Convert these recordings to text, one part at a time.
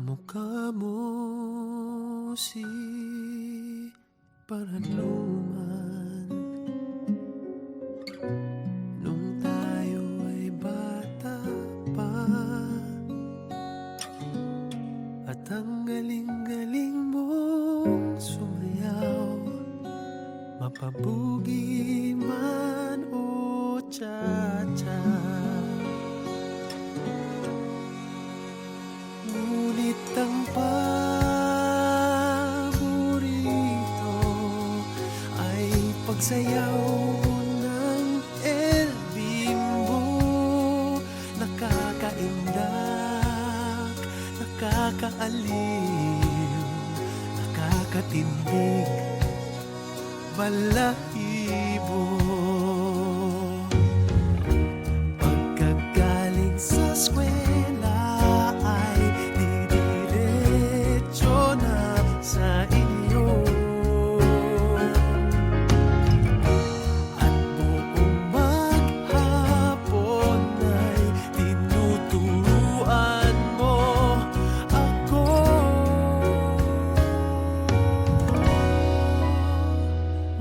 Kamukha mo si Paranuman nung tayo ay bata pa, at ang galing-galing mong sumayaw, mapabugi man o cha-cha. Ngunit ang paborito ay pagsayaw ng El Bimbo. Nakakaindak, nakakaaliw, nakakatindig, balahibo. Pagkagaling sa eskwela ay didiretso na sa inyo, at buong maghapon ay tinuturuan mo ako.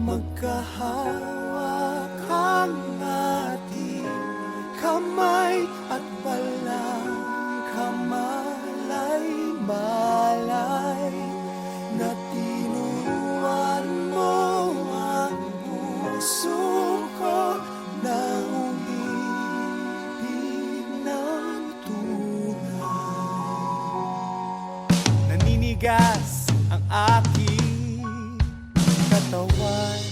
Magkahawak ang ating kamay at walang kamalay-malay na tinuruan mo ang puso ko na umibig ng tunay. Naninigas ang aking katawan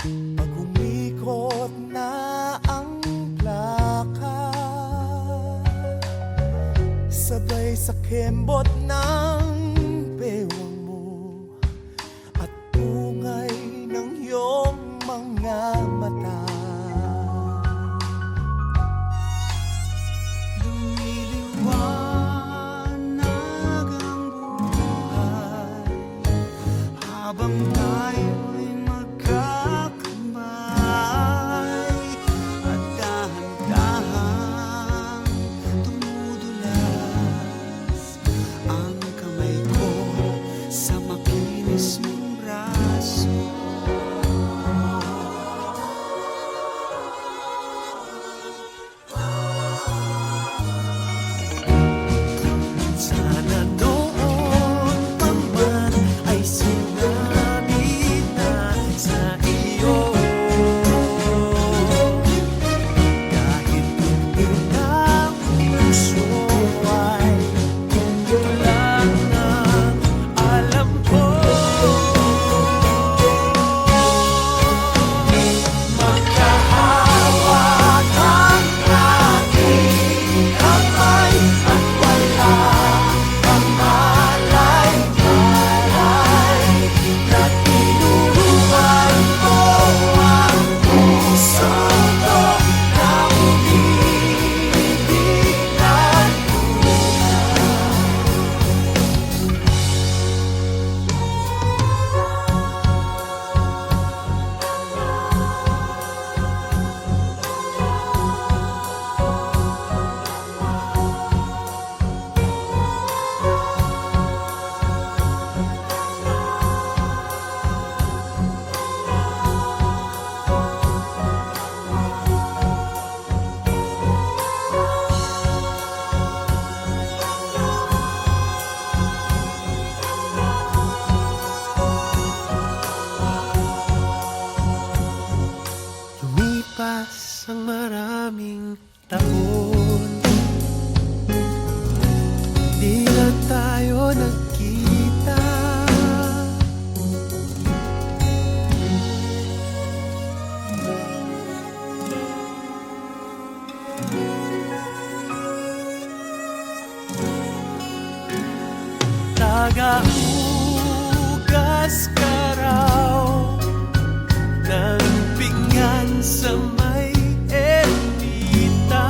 pag umikot na ang plaka, sabay sa kembot ng bewang mo at bungay ng iyong mga mata. Lumiliwanag ang buhay habang tayo'y magkakamay, at dahan-dahang tumudulas ang kamay ko sa makinis mong braso. Sana noon pa man ay sinabi na sa iyo, kahit hindi na puso ay ito lang ang alam ko. Magkahawak ang ating kamay at walang kamalay-malay na tinuruan mo ang puso ko na umibig ng lumipas ang maraming taon, di na tayo nagkita. Tagahugas ka raw ng pinggan sa may elita.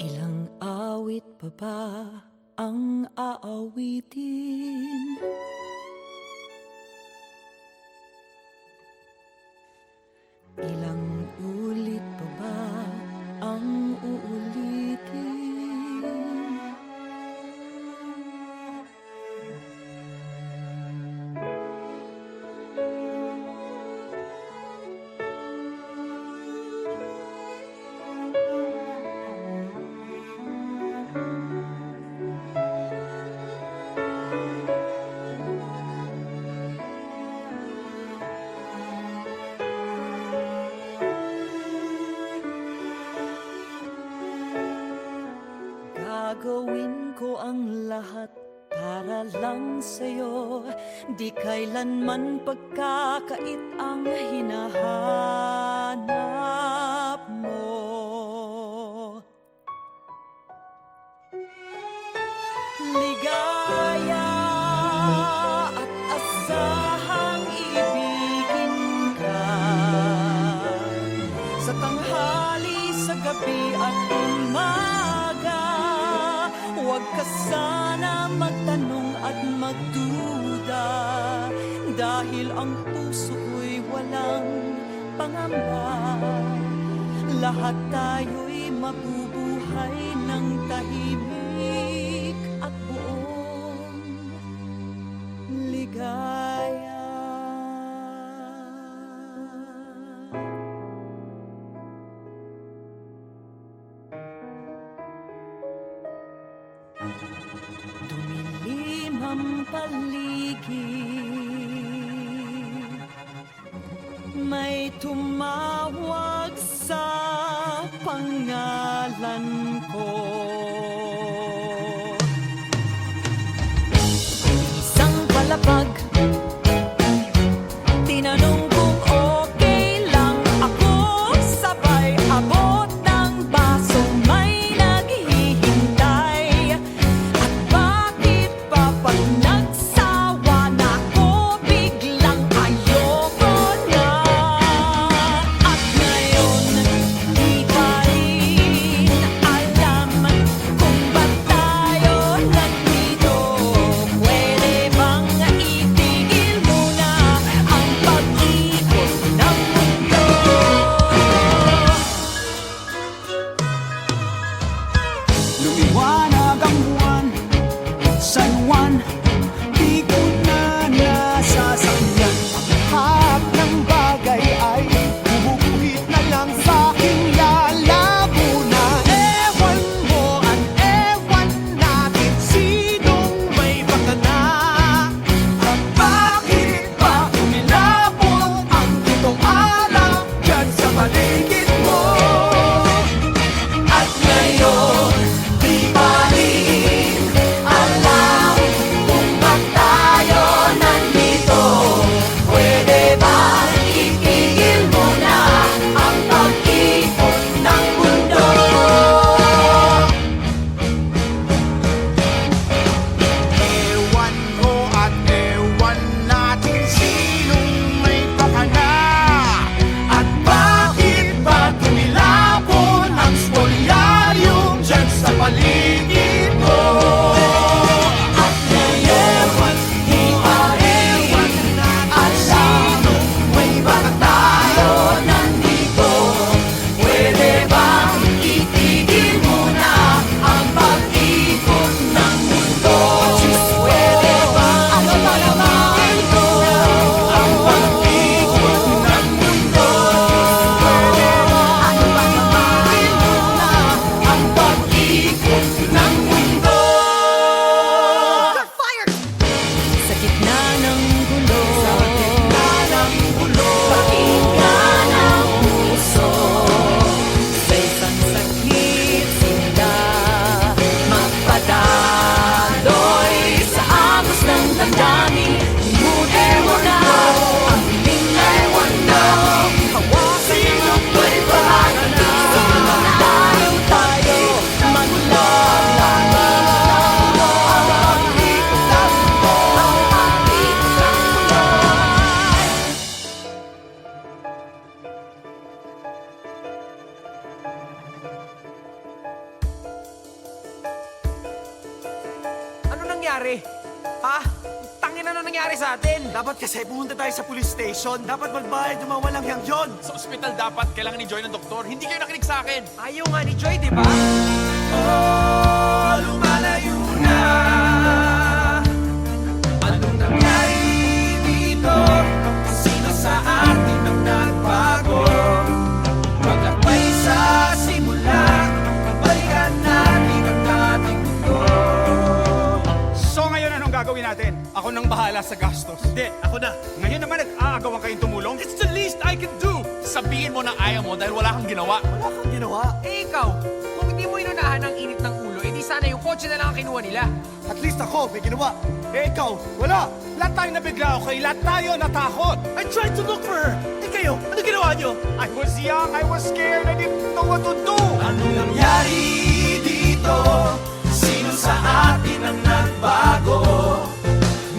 Ilang awit pa ba ang aawitin? Ilang ulit pa ba ang uulitin? Gagawin ko ang lahat para lang sa'yo. Di kailanman pagkakait ang hinahanap mo. Ligaya at asahang ibigin ka sa tanghali, sa gabi at umaga. Huwag ka sana magtanong at magduda, dahil ang puso ko'y walang pangamba. Lahat tayo'y mabubuhay ng tahimik at buong ligaya. Dumilim ang paligid, may tumawag sa pangalan ko. Isang palapag, tinanong kung okay lang ako. Sabay abot ng baso, may naghihintay. At bakit pa pag nagsawa na ko, biglang ayoko na. At ngayon, di pa rin alam nangyari sa atin? Dapat kasi pumunta tayo sa police station. Dapat magbayad yung mga walang yang yon. Sa ospital dapat kailangan ni Joy ng doktor. Hindi kayo nakinig sa akin. Ayaw nga ni Joy, di ba? Oh, lumalayo na. Anong nangyari dito? Sino sa atin ang nagbago? Maglakbay sa simula, balikan natin ang dating mundo. So ngayon anong gagawin natin? Ako nang bahala sa gastos. Hindi, ako na. Ngayon naman nag-aagawan kayong tumulong? It's the least I can do! Sabihin mo na ayaw mo dahil wala kang ginawa. Wala kang ginawa. Eh ikaw, kung hindi mo inunahan ang init ng ulo, edi sana yung kotse na lang ang kinuha nila. At least ako may ginawa. Eh ikaw, wala. Lahat tayo nabigla, okay? Lahat tayo natakot. I tried to look for her. Eh kayo, ano ginawa nyo? I was young, I was scared, I didn't know what to do. Anong nangyari dito? Sino sa atin ang nagbago?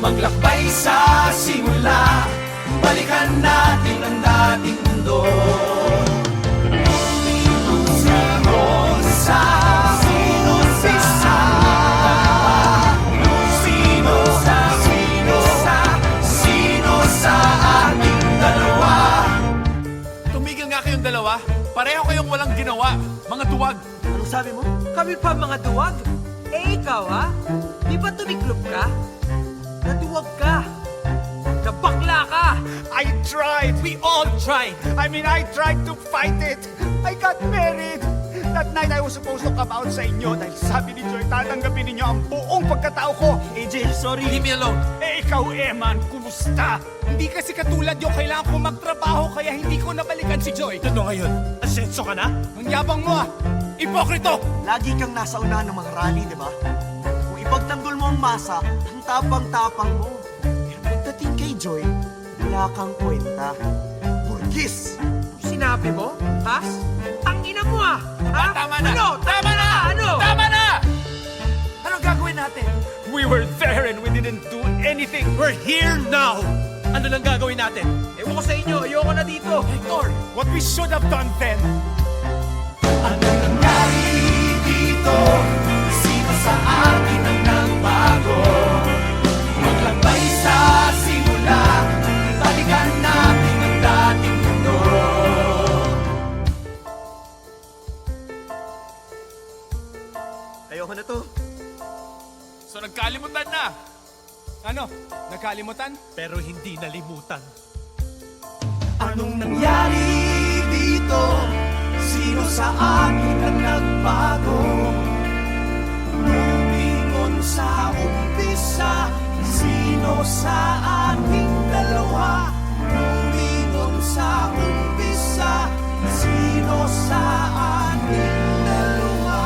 Maglakbay sa simula, balikan natin ang dating mundo. Sino sa ating dalawa? Tumigil nga kayong dalawa. Pareho kayong walang ginawa. Mga duwag. Anong sabi mo? Kami pa mga duwag. Eh ikaw ha? Di ba tumiklop ka? Naduwag ka. Nabakla ka. I tried. We all tried. I mean, I tried to fight it. I got married. That night, I was supposed to come out sa inyo dahil sabi ni Joy, tatanggapin ninyo ang buong pagkatao ko. AJ, sorry. Leave me alone. Eh, ikaw, Eman, kumusta? Hindi kasi katulad yung kailangan ko magtrabaho kaya hindi ko nabalikan si Joy. Ano ngayon? Asenso ka na? Ang yabang mo ah! Ipokrito! Lagi kang nasa unahan ng mga rally, di ba? Kung ipagtanggol mo ang masa, ang tapang-tapang mo. Pero pagdating kay Joy, wala kang kwenta. Burgis! Sinabi mo? Ha? Ang ina mo ah! Ha? Tama na! Ano? Tama na! Ano? Tama na! Anong gagawin natin? We were there and we didn't do anything. We're here now! Ano lang gagawin natin? Ewan ko sa inyo, ayoko na dito. Hector, what we should have done then. Anong nangyari dito? Sino sa atin ang nagbago? Maglakbay sa simula, balikan natin ang dating mundo. Ayoko na to. So nagkalimutan na. Ano? Nagkalimutan? Pero hindi nalimutan. Anong nangyari dito? Sino sa akin ang nagbago? Lumingon sa umpisa. Sino sa ating dalawa? Lumingon sa umpisa. Sino sa ating dalawa?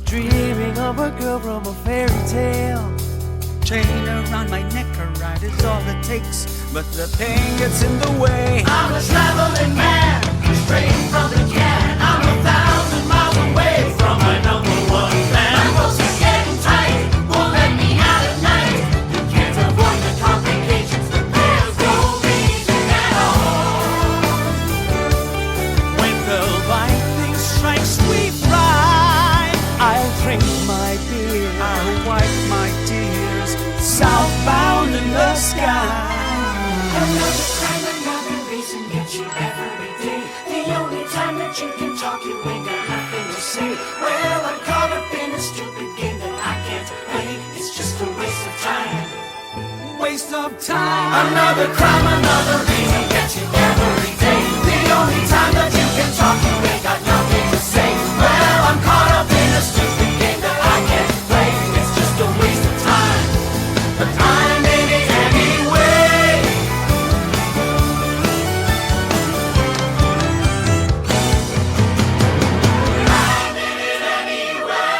dreaming of a girl from a fairy tale. Chain around my neck, a ride is all it takes, but the pain gets in the way. I'm a traveling man, straight from the can. I'm 1,000 miles away from my number one fan. My ropes are getting tight, won't let me out at night. You can't avoid the complications, but there's no reason at all. When the lightning strikes, we fly. I'll drink my beer, I'll wipe my tears, southbound in the sky. Another crime, another reason, get you every day. The only time that you can talk, you ain't got nothing to say. Well, I'm caught up in a stupid game that I can't play. It's just a waste of time. Waste of time. Another crime, another reason, get you every day. The only time that you can talk, you ain't got nothing to say. Well, I'm caught up in a stupid game that I can't play. It's just a waste of time, but I'm in it anyway. I'm in it anyway.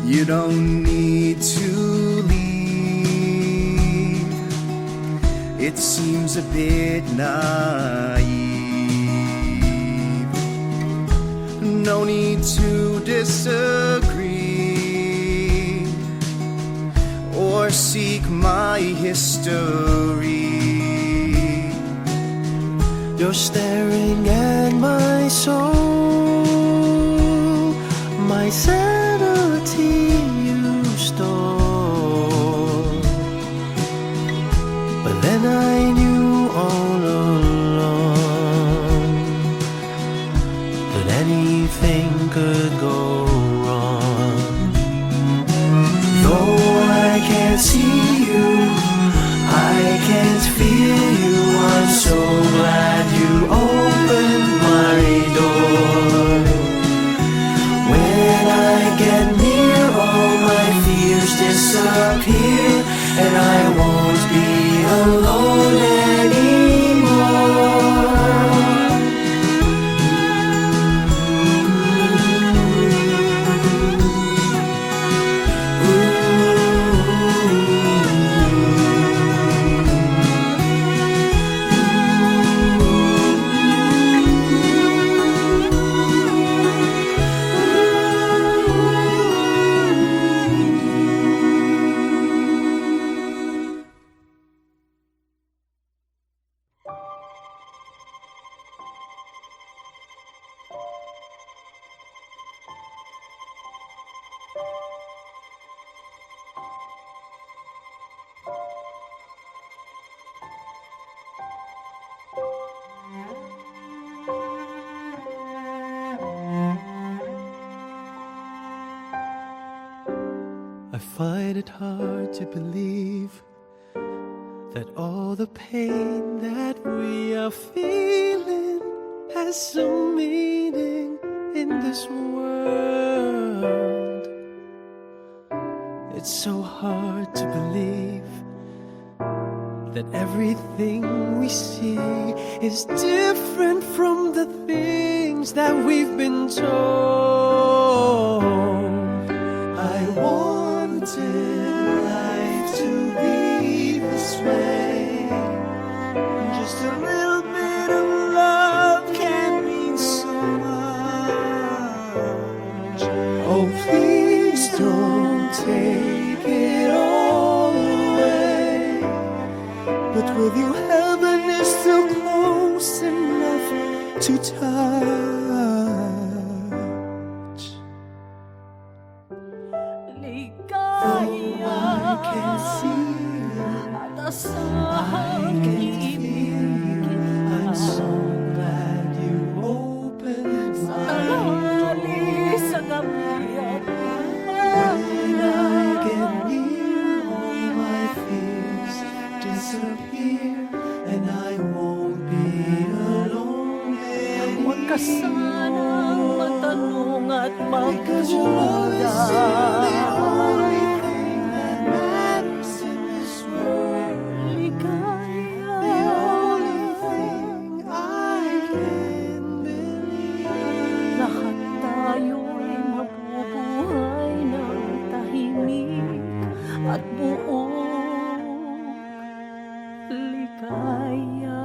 You don't need to leave. It seems a bit naive. No need to disagree or seek my history. you're staring at my soul, my sanity you stole. But then I knew all along that anything could go wrong. Though I can't see you, I can't feel you. I'm so glad you opened my door. When I get near, all my fears disappear, and I won't be alone anymore. I find it hard to believe that all the pain that we are feeling has some meaning in this world. It's so hard to believe that everything we see is different from the things that we've been told. I wanted life to be this way. Just a little bit of love can mean so much. Oh, please don't take it all away. But with you, heaven is still close enough to touch. Ligaya I can see at sa I can feel. I'm so glad you opened my door. at magduda. Lahat tayo'y mabubuhay ng tahimik at buong ligaya.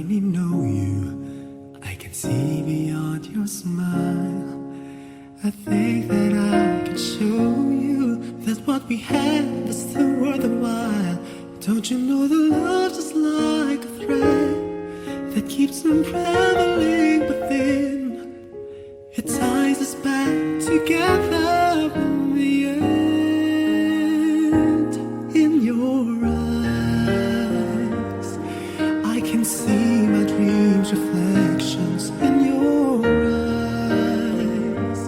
finally know you. I can see beyond your smile. I think that I can show you that what we had is still worth a while. Don't you know that love's just like a thread that keeps unraveling, but then it ties us back together in the end. In your eyes, I can see my dreams' reflections. In your eyes,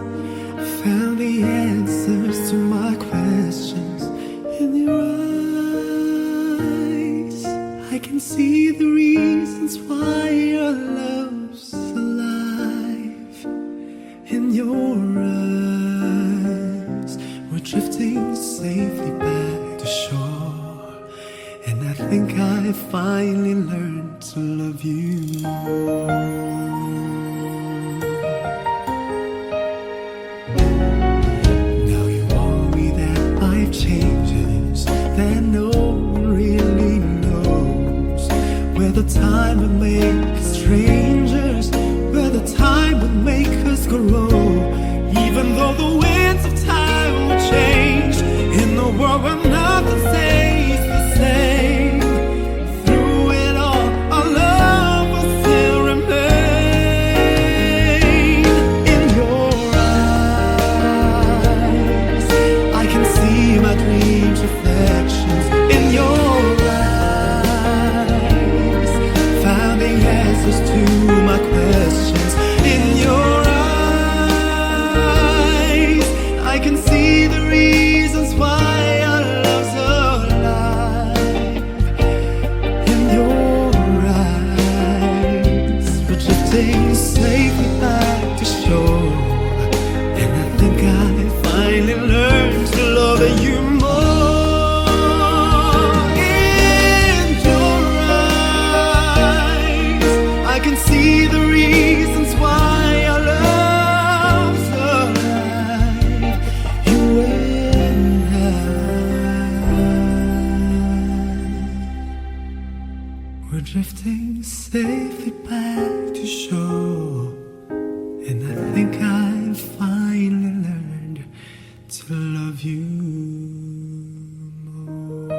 I found the answers to my questions. In your eyes, I can see the reasons why your love's alive. In your eyes, we're drifting safely back to shore, and I think I finally learned to love you more. Now you worry that life changes, that no one really knows, where the time will make us strangers, where the time will make us grow. Even though the winds of time will change, in a world where nothing stays the same, through it all, our love will still remain. In your eyes, I can see my dreams' reflections. In your eyes, found the answers to my questions. In your eyes, I can see the reasons why our love's alive. In your eyes, we're drifting safely back to shore, and I think I finally learned to love you more. In your eyes, I can see the reasons why our love's alive. You and I, we're drifting safely back to shore, and I think I finally learned to love you more.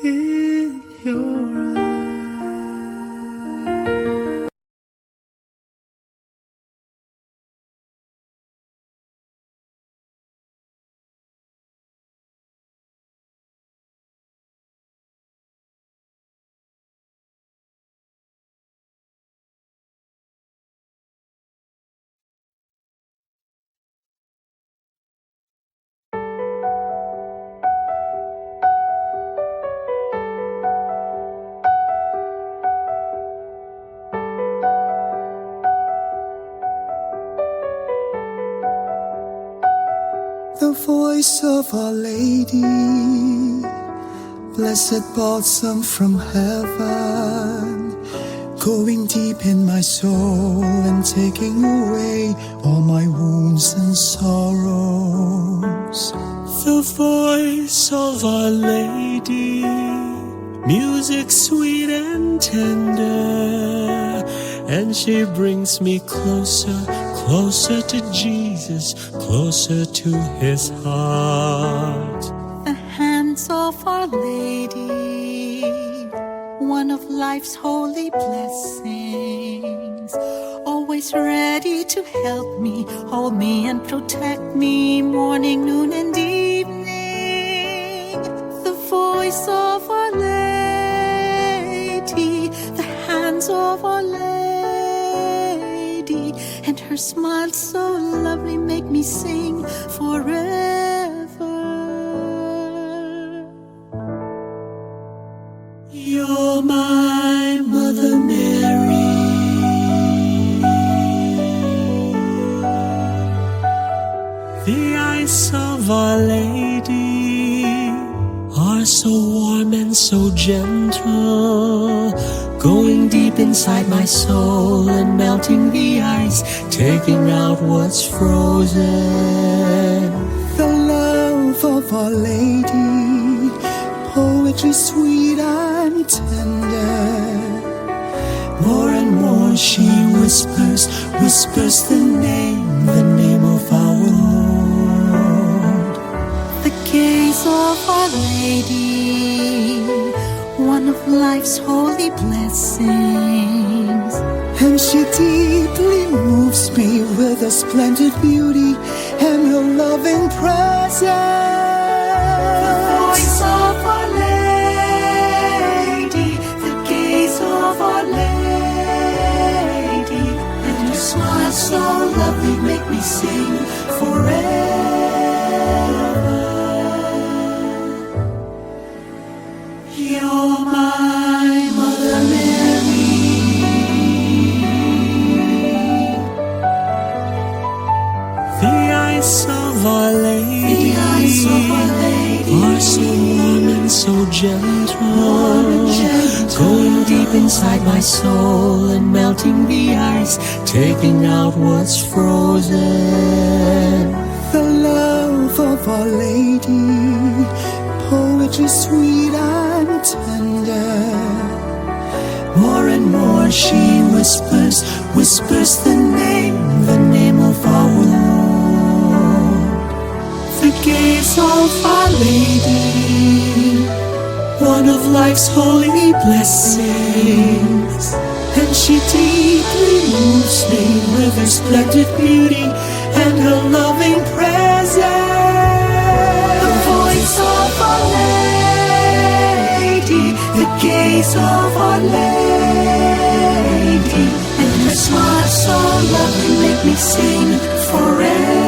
In your eyes. The voice of Our Lady, blessed balsam from heaven, going deep in my soul and taking away all my wounds and sorrows. The voice of Our Lady, music sweet and tender, and she brings me closer, closer to Jesus, closer to His heart. The hands of Our Lady, one of life's holy blessings, always ready to help me, hold me and protect me, morning, noon and evening. The voice of Our Lady, the hands of Our Lady, and her smile so lovely make me sing forever. You're my Mother Mary, the eyes of Our Lady are so warm and so gentle, going deep inside my soul and melting the ice, taking out what's frozen. The love of Our Lady, poet poetry sweet and tender. More and more she whispers, whispers the name of our Lord. The gaze of Our Lady, one of life's holy blessings. And she deeply moves me with her splendid beauty and her loving presence. The voice of Our Lady, the gaze of Our Lady, and her smile so lovely make me sing forever. You're my Mother Mary. The eyes of Our Lady, The eyes of Our Lady are so warm and so gentle, going deep inside my soul and melting the ice, taking out what's frozen. The love of Our Lady, poetry sweet and tender. More and more she whispers, whispers the name of our Lord. The gaze of Our Lady, one of life's holy blessings. And she deeply moves me with her splendid beauty and her loving presence. The voice of Our Lady, the gaze of Our Lady, and her smile so lovely make me sing forever.